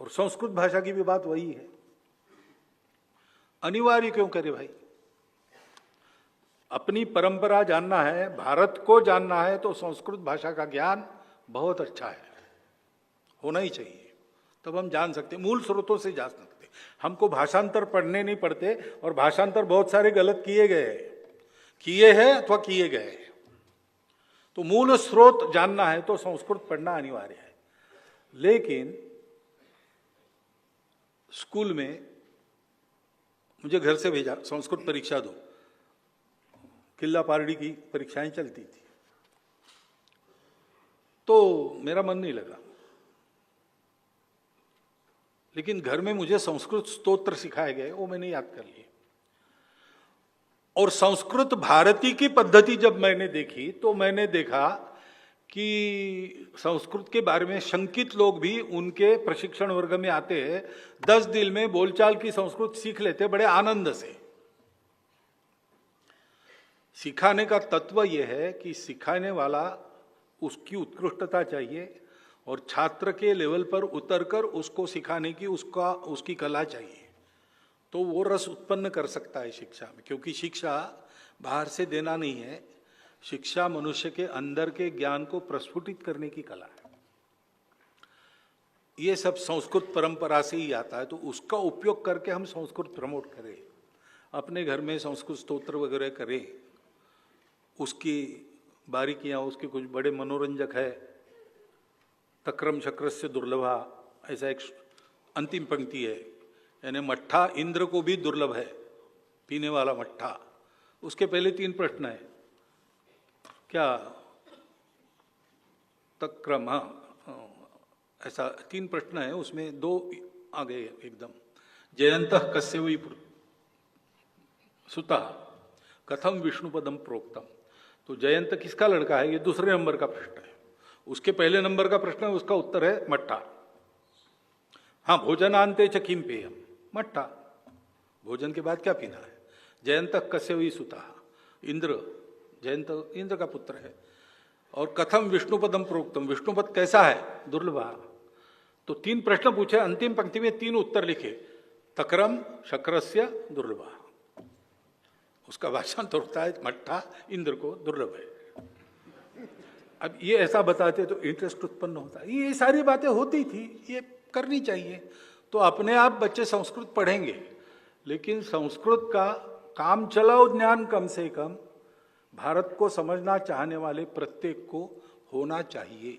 और संस्कृत भाषा की भी बात वही है। अनिवार्य क्यों करे भाई? अपनी परंपरा जानना है, भारत को जानना है, तो संस्कृत भाषा का ज्ञान बहुत अच्छा है, होना ही चाहिए। तब हम जान सकते, मूल स्रोतों से जान सकते। हमको भाषांतर पढ़ने नहीं पड़ते, और भाषांतर बहुत सारे गलत किए हैं अथवा किए गए। तो मूल स्रोत जानना है तो संस्कृत पढ़ना अनिवार्य है। लेकिन स्कूल में मुझे घर से भेजा, संस्कृत परीक्षा दो, किल्ला पारडी की परीक्षाएं चलती थी, तो मेरा मन नहीं लगा। लेकिन घर में मुझे संस्कृत स्तोत्र सिखाए गए, वो मैंने याद कर लिए। और संस्कृत भारती की पद्धति जब मैंने देखी तो मैंने देखा कि संस्कृत के बारे में शंकित लोग भी उनके प्रशिक्षण वर्ग में आते हैं, 10 दिन में बोलचाल की संस्कृत सीख लेते बड़े आनंद से। सिखाने का तत्व यह है कि सिखाने वाला, उसकी उत्कृष्टता चाहिए, और छात्र के लेवल पर उतरकर उसको सिखाने की उसकी कला चाहिए। तो वो रस उत्पन्न कर सकता है शिक्षा में, क्योंकि शिक्षा बाहर से देना नहीं है, शिक्षा मनुष्य के अंदर के ज्ञान को प्रस्फुटित करने की कला है। ये सब संस्कृत परंपरा से ही आता है, तो उसका उपयोग करके हम संस्कृत प्रमोट करें, अपने घर में संस्कृत स्तोत्र वगैरह करें। उसकी बारीकियां, उसके कुछ बड़े मनोरंजक है। तक्रम शक्रस्य दुर्लभा, ऐसा एक अंतिम पंक्ति है, यानी मट्ठा इंद्र को भी दुर्लभ है, पीने वाला मट्ठा। उसके पहले 3 प्रश्न है, क्या तक्रम, ऐसा 3 प्रश्न है, उसमें 2 आ गए एकदम। जयंतः कस्य वै सुता कथम विष्णुपदम प्रोक्तम। तो जयंत किसका लड़का है, ये दूसरे नंबर का प्रश्न है। उसके पहले नंबर का प्रश्न है, उसका उत्तर है मट्ठा। हाँ, भोजनांते च किम पेयम, मट्ठा, भोजन के बाद क्या पीना है। जयंत कस्य वै सुता, इंद्र, जयंत इंद्र का पुत्र है। और कथम विष्णुपदम प्रोक्तम, विष्णुपद कैसा है, दुर्लभा। तो 3 प्रश्न पूछे, अंतिम पंक्ति में 3 उत्तर लिखे, तक्रम शक्रस्य दुर्लभा। उसका भाषण तो होता है मट्ठा इंद्र को दुर्लभ है। अब ये ऐसा बताते तो इंटरेस्ट उत्पन्न होता है। ये सारी बातें होती थी, ये करनी चाहिए, तो अपने आप बच्चे संस्कृत पढ़ेंगे। लेकिन संस्कृत का काम चलाओ ज्ञान कम से कम भारत को समझना चाहने वाले प्रत्येक को होना चाहिए।